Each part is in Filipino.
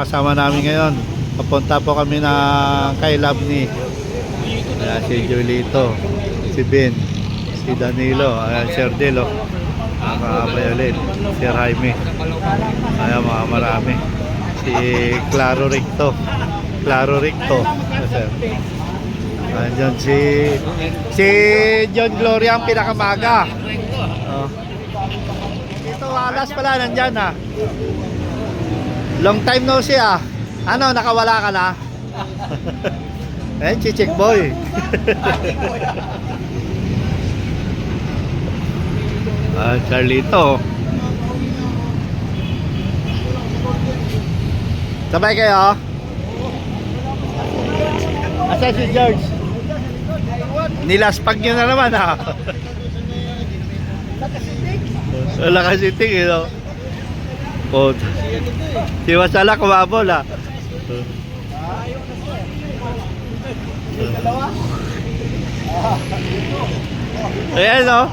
kasama namin ngayon. Papunta po kami na kay Labni. Ayan, si Julito, si Ben, si Danilo, ayan, Sir Delo, mga Violet, si Jaime. Ayan, mga marami. Si Claro Ricto. Sir. Ayan, si John Gloria ang pinakamaga. Oh. Dito Wallace pala nandyan ha. Long time no see ah. Ano, nakawala ka na? Eh, chichik boy. Carlito. Sabay kayo? Asa si George? Nilaspag nyo na naman ha. Nakasitik eh no? Oh, si Wasala kumabol ha. Ayan no?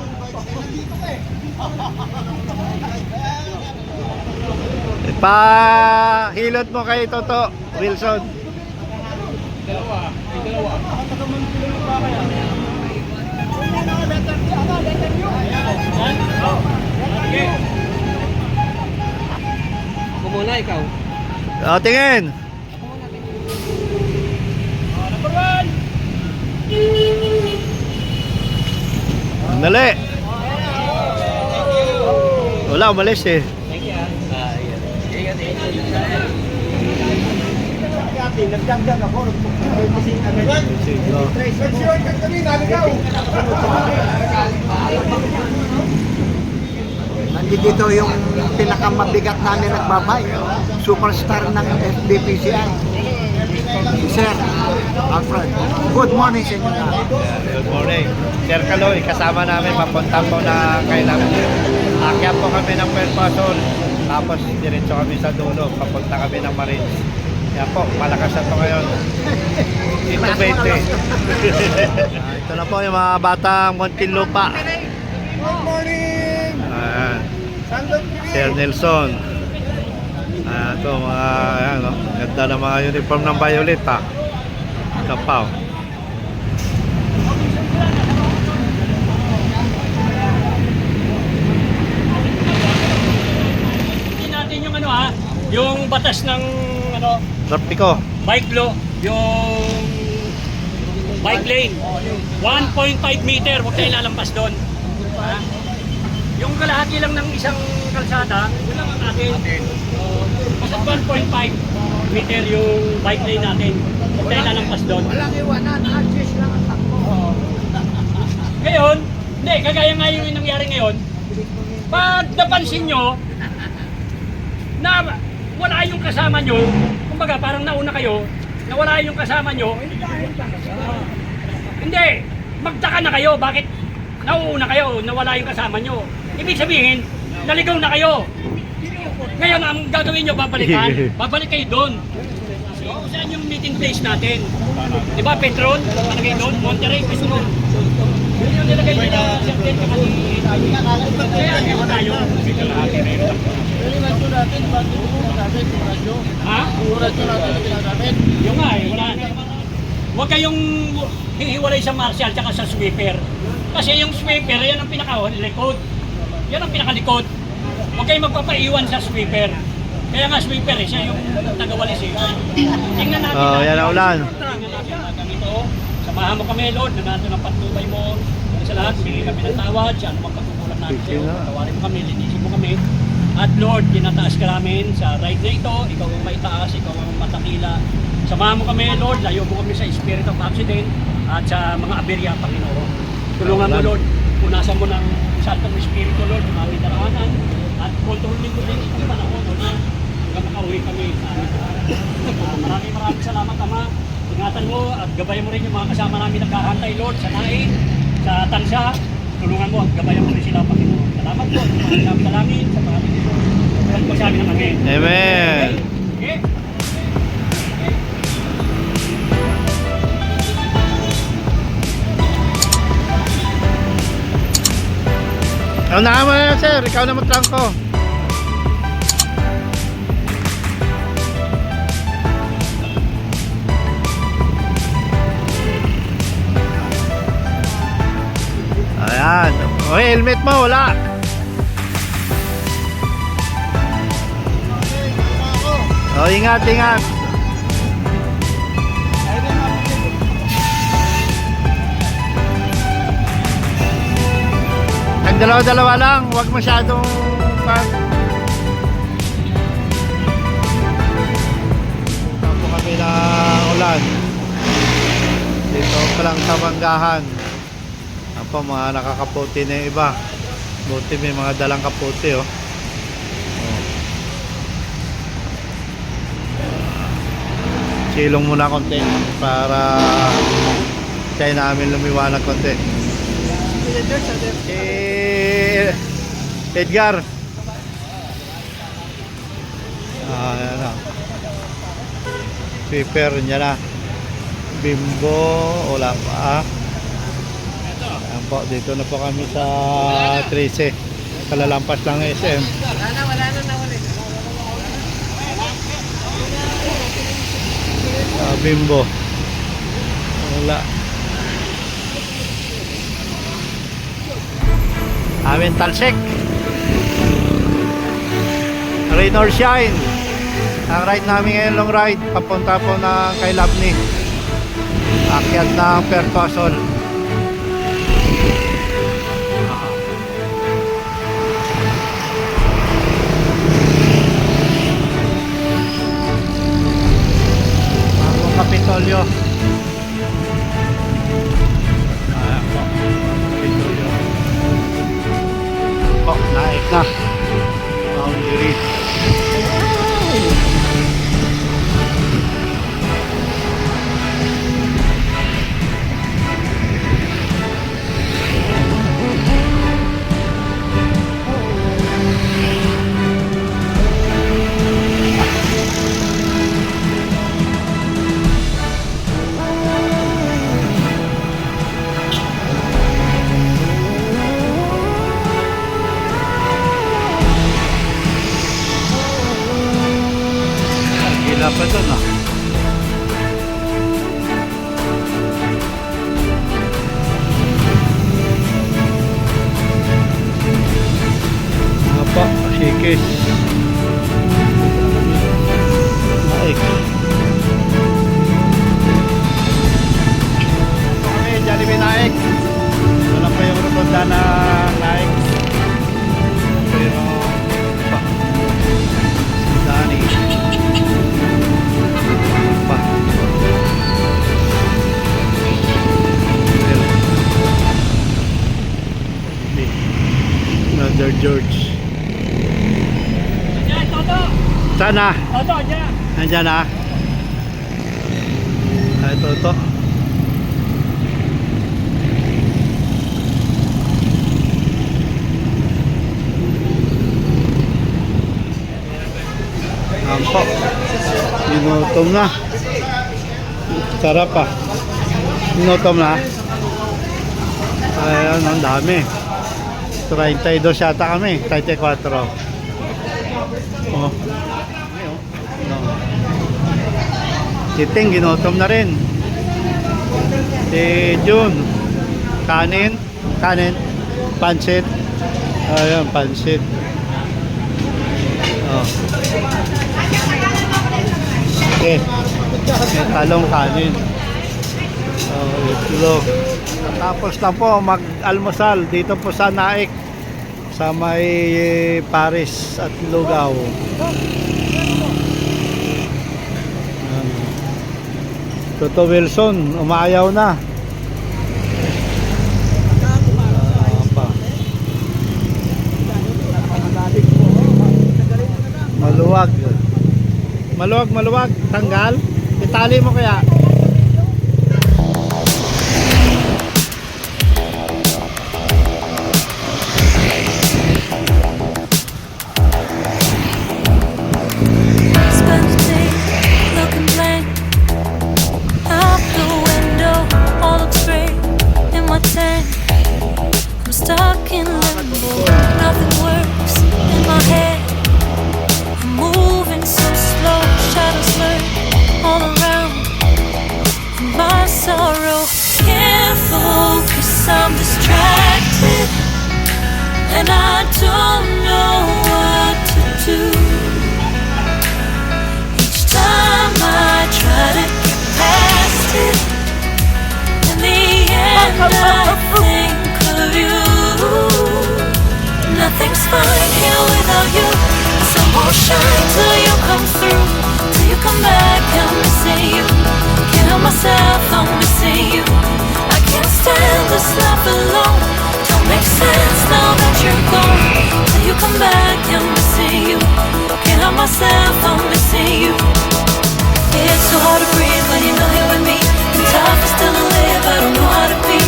Pa-hilot mo kay Toto Wilson. Dalawa. Ako muna, ikaw. O, tingin. Number 1. Dali. Wala, umalis eh. Thank you. Nagdagdag ako. Nandito yung pinakamabigat namin nagbabay. Superstar ng FBPCI. Sir Alfred. Good morning sa inyo. Good morning. Sir Kaloy, kasama namin papunta po na kailangan. Akyat po kami ng Puerto. Tapos diretso kami sa dulo. Papunta kami ng Marines. Yan po, malakas na to ngayon. Ito 20. Ito na po yung mga batang Muntinlupa. Good morning! Ayan. Sir Nelson. Ayan, ito mga, ayan, no? Ganda ng mga uniform ng Violet ha. Kapaw. Hindi natin yung ano ha, yung batas ng ano, Tropiko. bike law, yung bike lane. 1.5 meter, huwag tayo lalampas doon. Ha? Yung kalahati lang ng isang kalsada, yun lang ang atin. Basta 1.5 meter yung bike lane natin. Huwag tayo lalampas doon. Walang iwanan, adjust lang ang takbo. Ngayon, hindi, kagaya nga yung nangyari ngayon, pag napansin nyo, na wala yung kasama nyo, kumbaga parang nauna kayo, na wala yung kasama nyo, hindi, magtaka na kayo, bakit nauuna kayo, na wala yung kasama nyo. Ibig sabihin, naligaw na kayo. Ngayon, ang gagawin nyo, babalik kayo doon. So, saan yung meeting place natin? Di ba, Petron, nalagay doon, Monterrey, Quezon. Yun yung nilagay nila sa Sergeant ka kasi. Kaya ano tayo? Ha? Yung nga eh, wala na. Huwag kayong hihiwalay sa martial tsaka sa sweeper. Kasi yung sweeper, yan ang pinakalikod. Yan ang pinakalikod. Huwag kayong magpapaiwan sa sweeper. Kaya nga sweeper eh, siya yung tagawalis eh. Tingnan natin. Oh, yan ang ulan. Samahan mo kami, Lord, na natin ang patnubay mo. Sa lahat, bigay kami ng tawad, siya ano magpagkukulang natin sa'yo. Tawarin mo kami, linisin mo kami. At Lord, tinataas ka namin sa ride na ito. Ikaw ang may taas, ikaw ang matakila. Samahan mo kami, Lord, layo mo kami sa spirit of accident at sa mga aberya, Panginoon. Tulungan mo, Lord. Punasan mo ng Santong Espiritu, Lord, ng aming darahanan. At kontrolin mo din itong panahon, Lord, hanggang makauwi kami sa aming darahanan. Maraming salamat, Ama. Ingatan mo at gabayan mo rin yung mga kasama namin naghahantay, Lord, sa nain, sa tansa. Tulungan mo at gabayan mo rin sila, Panginoon. Salamat po. Salamat sa langit, sa pangalan ni Lord. Salamat po sa amin ng Amen. Amen. Okay? Unahan mo na yan, sir. Ikaw na magtrangko. O, helmet mo, wala. O, ingat, ingat. Ang dalawa-dalawa lang, huwag masyadong pag... Tapo kami ng ulan. Dito pa lang sa Manggahan. Apo, mga nakakaputi na yung iba. Buti may mga dalang kaputi, oh. Silong muna konti para kaya namin lumiwanag konti. Edgar. Ayan na. Sweeper niya na. Bimbo, wala pa. Ayan po, dito na po kami sa 13. Kalalampas lang ng SM. Wala na nawali. Bimbo. Wala. Amin talsik. Rain or shine. Ang ride namin ngayon, long ride, papunta po na kay Labni. Akyat ng Perpasol. Bagong Kapitolyo. Ayan po, Kapitolyo. Oh, naik na. Boundary. Gila pa dun, ah. Apa, sikis. Naik. Okay, Jollibee naik. Wala pa yung rotonda na naik. Pero, pa. Dani. Pa. Another George. Ayan, Toto! Sana. Toto, dyan! Andyan na. Ito. Ampo. Ginutom na. Sarap pa. Ginutom na. Ayan, ang dami. 32 yata kami. 34. Oh. No. Si Ting, ginutom na rin. Si June, kanin, pansit. Ayan, pansit. Oh. Okay. May talong kanin. Oh, itlog. Tapos lang po mag-almusal dito po sa Naik sa may Paris at Lugaw. Toto Wilson, umayaw na. Pa. Maluwag. Maluwag. Tanggal. Itali mo kaya. Spend the day looking blank out the window, all looks great in my tank. I'm stuck in limbo, nothing works in my head. I'm moving so slow, shadows lurk all around. My sorrow can't focus, I'm distracted. and I don't know what to do. Each time I try to get past it, in the end I think of you. Nothing's fine here without you. The sun won't shine till you come through, till you come back. I'm missing you. Can't help myself, I'm missing you. I can't stand this life alone. Don't make sense now that you're gone. Till you come back, I'm missing you. Can't help myself, I'm missing you. It's so hard to breathe when you're not here with me. And tough is still to live, I don't know how to be.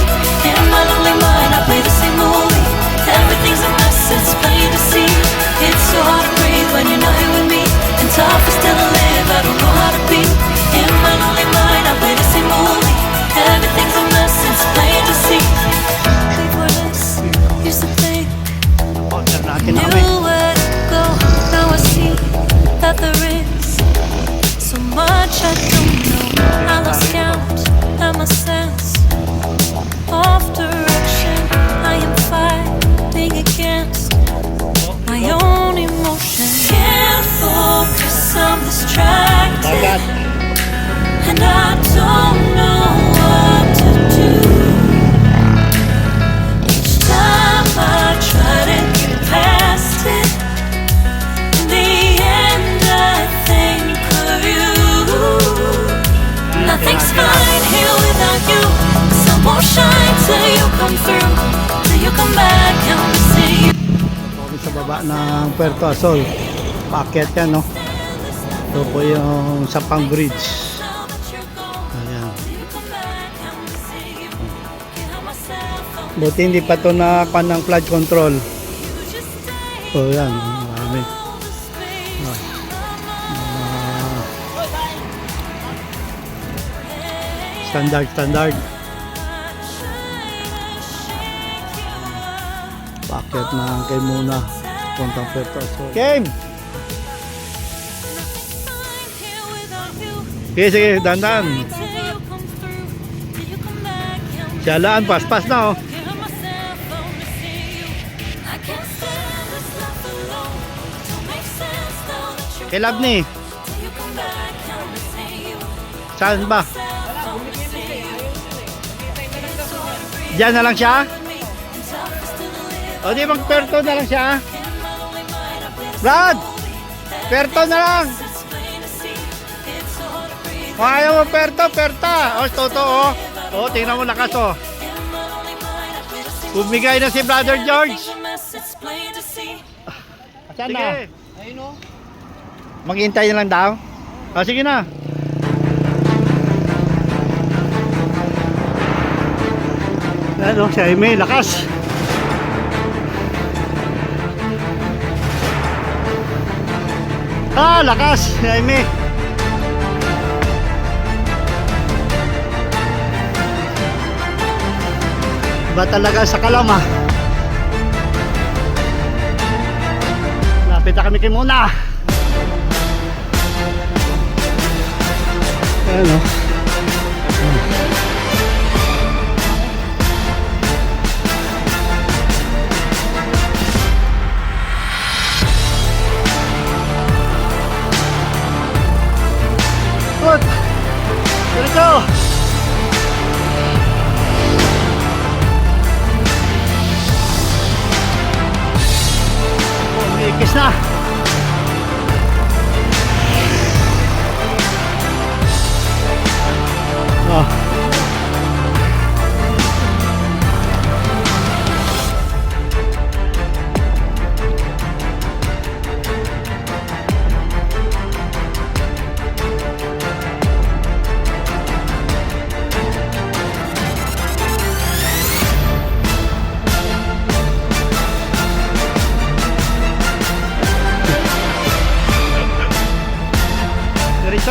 In my lonely mind, I play the same movie. Everything's a mess, it's plain to see. It's so hard to breathe when you're not here with me. And tough is still to live, I don't know how to be. In my lonely mind, I play the same movie. Everything's a mess, it's plain to see. Before this, used to think Order natin na kami. knew where to go. Now I see that there is so much I don't know. I lost count and my sense of direction. I am fighting against my own emotion. Can't focus, I'm distracted, Dagat. and I don't know what to do. Each time I try to get past it, in the end I think of you. Nothing's fine here without you. The sun won't shine till you come through, till you come back. I'm missing you. Kami sa baba ng Puerto Azul. Paakyat yan, no? Ito po yung Sapang Bridge. Now that you're gone, Ayan. till you come back. I'm missing you. Can't help myself, I'm Buti hindi pa ito nakakuha ng flood control. you. Just stay So yan, marami. all the space. Standard. Paakyat na kay muna. Puntang Puerto Azul. Kim! Sige, dandan. Jalan, pas-pas na, oh. Kay Labni. Saan ba? Diyan na lang siya? O di bang Puerto na lang siya? Brad! Puerto na lang! O ayaw mo Puerto, Puerta! O totoo, o. O, tingnan mo lakas, o. Bumigay na si Brother George. Saan na? Ayun o. Maghintay na lang daw? O, sige na. Ano, si Jaime, lakas. Ah, lakas, si Jaime. Ba talaga sa kalama? Lapit na kami kay muna. Ano? Good. Diretso. Oh, may ikis na. Oh.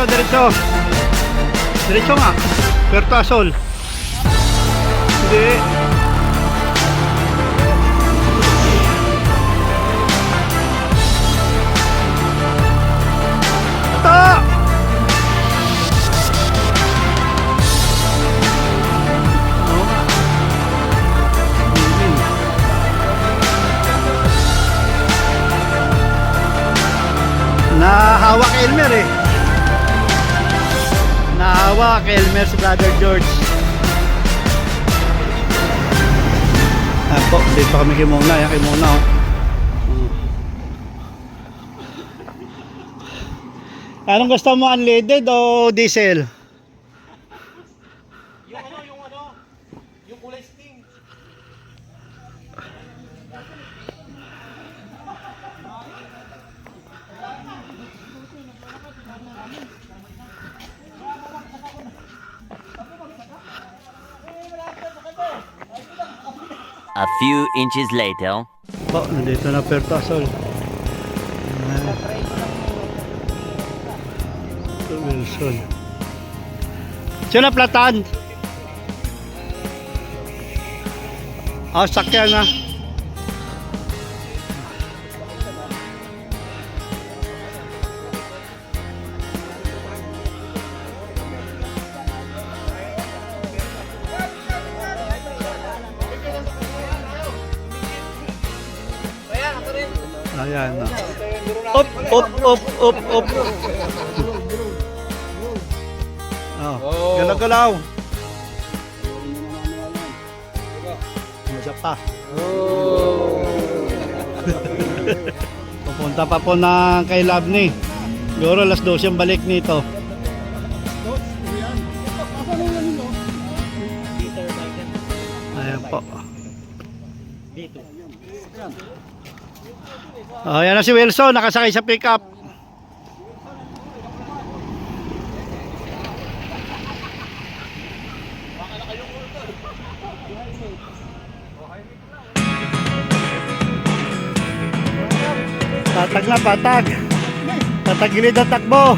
Diretso. Diretso nga. Puerto Azul. Hindi. Ito! kay Elmer eh. Naawa kay Elmer si Brother George. Po, dito kami kay Mona. Yan kay Mona oh. Anong gusto mo, unleaded o diesel? Yung kulay sting. A few inches later. Po, nandito na Perpasol. Wilson. Siya na platan. Sakyan na. Ayan na. Up, up, up, up, up. Galaw-galaw. Masa pa. Pupunta pa po na kay Labney. Siguro alas 12 ang balik nito. Ayan po. Ayan na si Wilson, nakasakay sa pickup. Patag na, patag. Tatagilid ang takbo.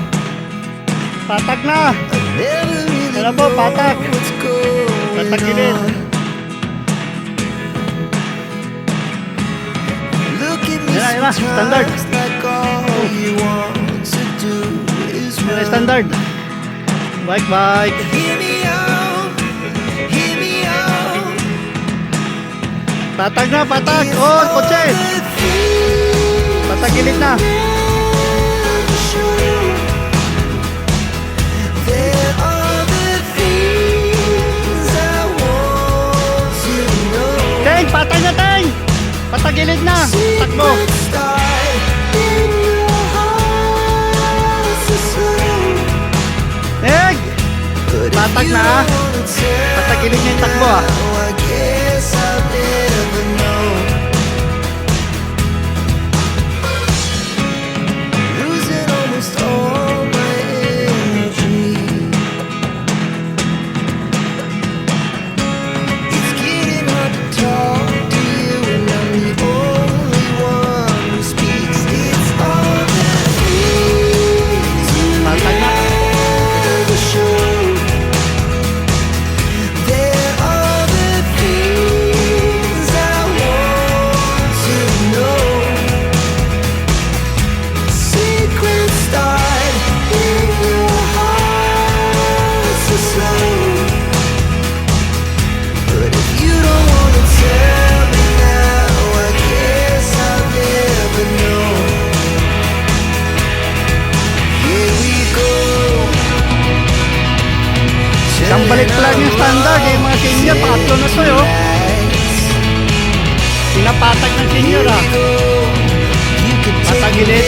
Patag na. Ano po, patag. Tatagilid. Yan na, standard. Yan na, standard. Bike, bike. Patag na, patag. Oh, kotse. Patagilid na. Teng, patag na, Teng. Patagilid na. Takbo. Teng. Patag na. Patagilid niya yung takbo ah. Isang balik lang yung standard eh, mga senior, pangatlo na to yun. Pinapatag ng senior ah. Patagilid.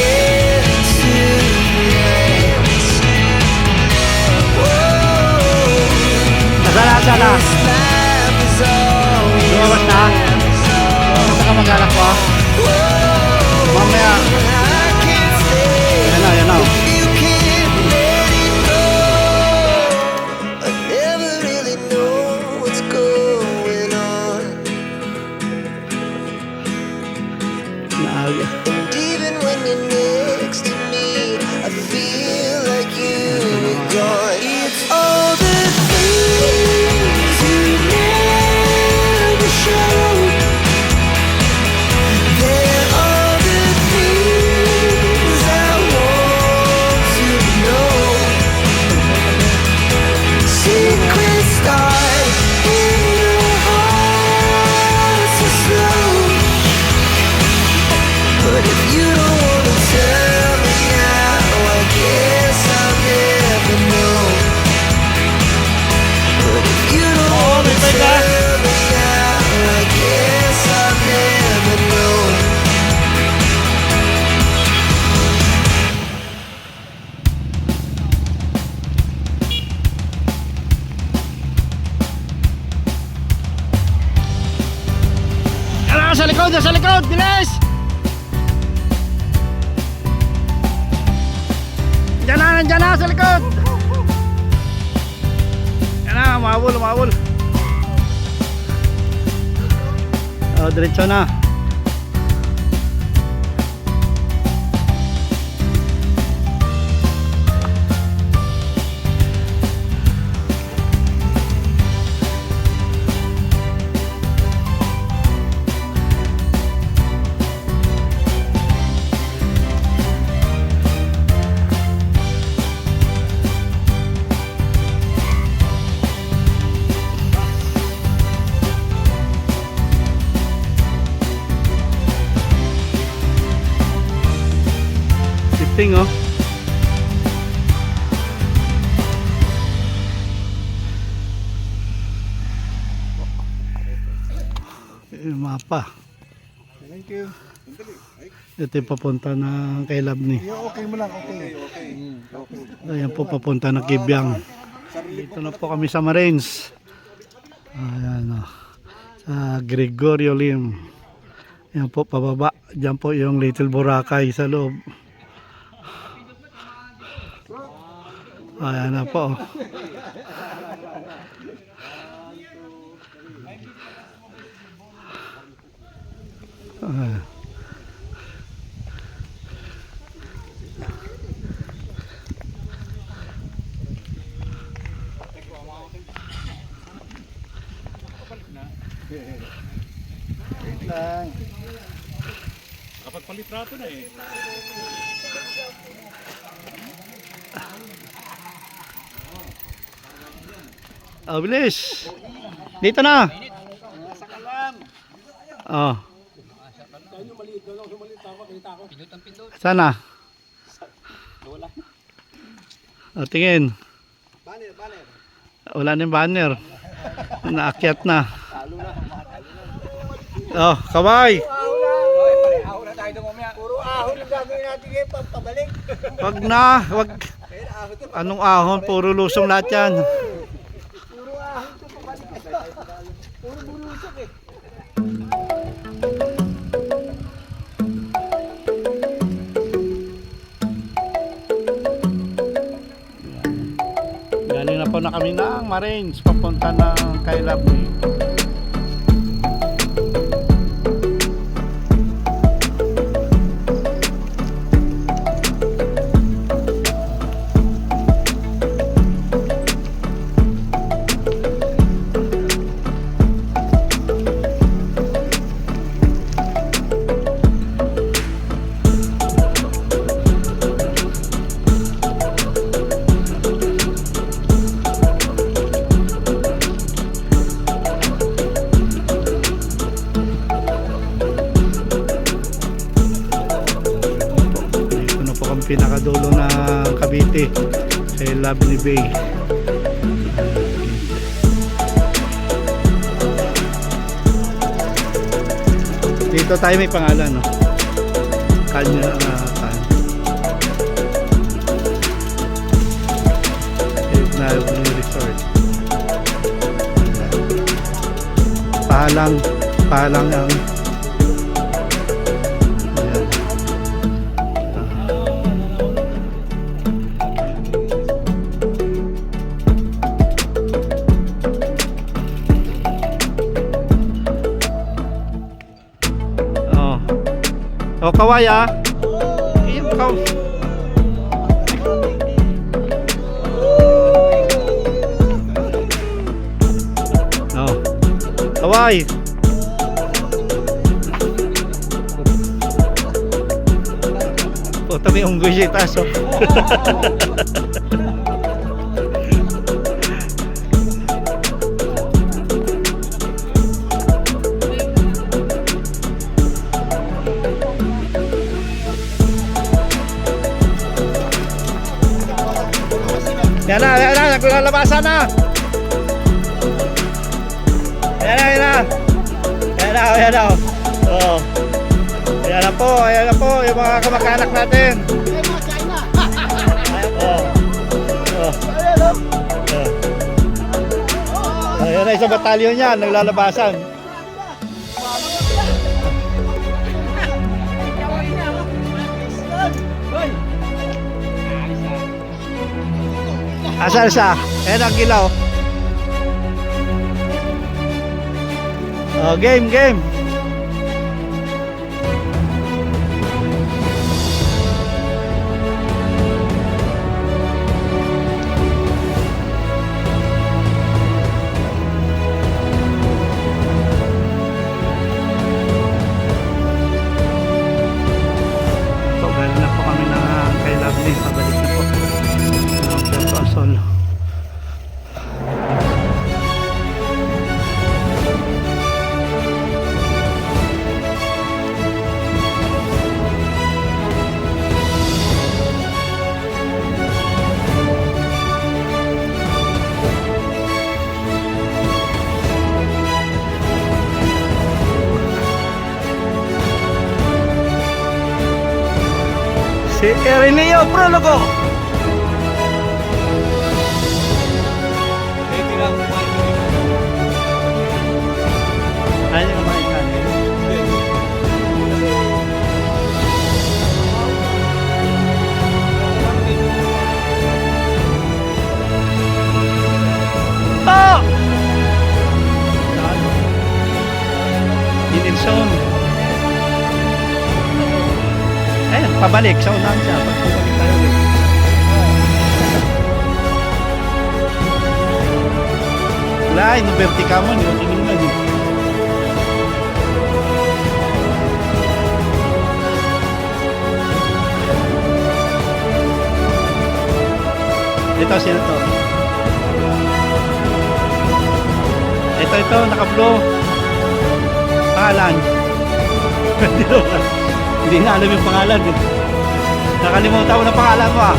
Nasa na. Lumawas na. Basta ka mag-alak ko ah. Mamaya. Yan na, yan na. And even when you're next to me, I feel like you were gone. It's all the things you never show. They're all the things I want to know. Secrets start in your heart so slow. But if you don't wanna tell me now, I guess Nasa likod, nasa likod! Bilis! Nandiyan na, sa likod! Yan na, umabol, umabol. Diretso na. Shifting, oh. Yung mapa. Thank you. Ito yung papunta ng kay Labni. Okay mo lang, okay. Ayan po papunta ng Kibyang. Dito na po kami sa Marines. Ayan, oh. Sa Gregorio Lim. Ayan po pababa. Diyan po yung Little Boracay sa loob. Ayan na po. Ayan. Kapag palitrato na eh. Oh, bilis. Dito na. Oh. Sana. Oh, tingin. Wala na yung banner. Naakyat na. Oh, kaway. Puro ahon ang gagawin natin ngayon, pabalik. Wag na. Wag. Anong ahon? Puro lusong lahat yan. Puro ahon to, pabalik. Puro bulusok eh. Galing na po na kami ng Marines. Papunta ng kay Labni. Pinakadulo ng Cavite sa Labni Bay. Dito tayo may pangalan, no? Kanya Labni Resort. Pahalang ang o kaway ah. Yung oh. Kaway. Puta may unggoy siya itaas oh. Yan na, naglalabasan na. Yan na. Oh. Ayan na po, yung mga kamag-anak natin. Oh. Ayan na, isang batalyon yan, naglalabasan. Asa siya? Ayan ang kilaw. Oh, game, game. So, balik na po kami na kay Lovely. Pabalik na po. Pasol. Si Erineo Prologo. Ayaw na makikan. Oh! Dinilson. Ayan, pabalik sa unahan siya. Pagpabalik tayo ulit. Wala, inuberti ka mo. Hindi mo tingin. Ito, sino to? Ito, naka-blue. Pangalan. Hindi na alam yung pangalan. Nakalimutan ko na pangalan mo ah.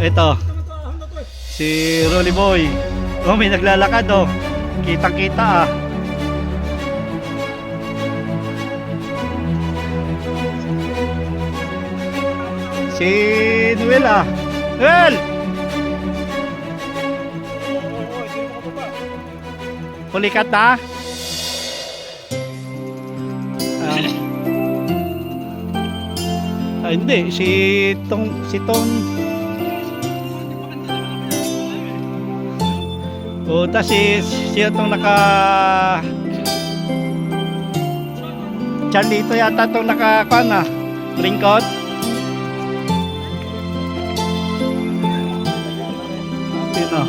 Ito. Si Rolly Boy. Oh, may naglalakad oh. Kitang-kita ah. Si Noel ah. Noel! Pulikat na? Hindi. Si Tong. O, tas siya itong naka Charlito yata itong naka na lingkod. Sino?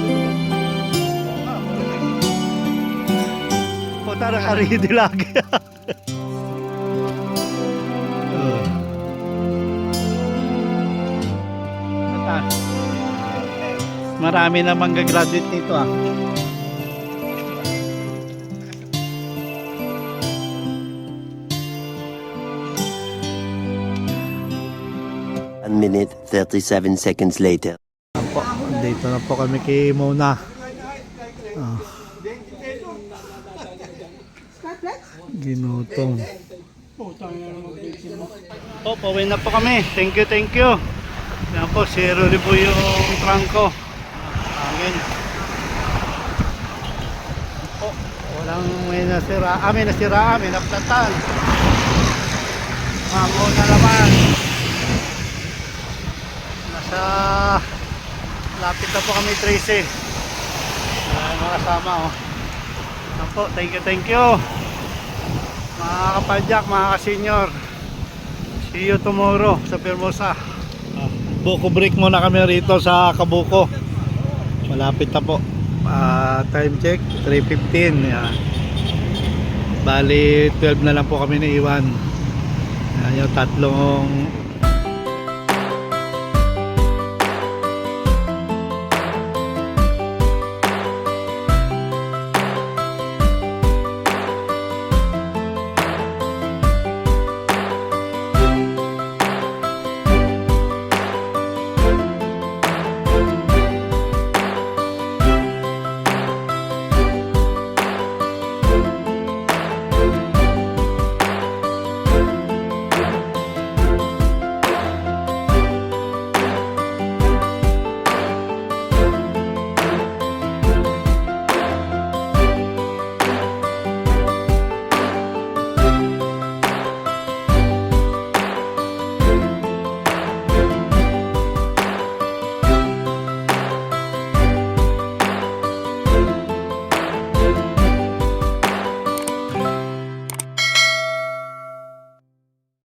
Puta nakaridi lagi. Marami namang gagraduate nito ah. Minute 37 seconds later. Po, dito na po kami kay Mona. Ginutong. Po, pauwi na po kami. Thank you. Yan po, zero po yung trangko. Amin. Po, walang may nasira, may naplatan. Mango na naman. Lapit na po kami 13. Mga kasama oh. Po, thank you. Mga kapadyak, mga ka-senior. See you tomorrow sa Permosa. Buko break muna kami rito sa Kabuko. Malapit na po. Time check 3:15. Yan. Bali 12 na lang po kami naiwan. Yan yung tatlong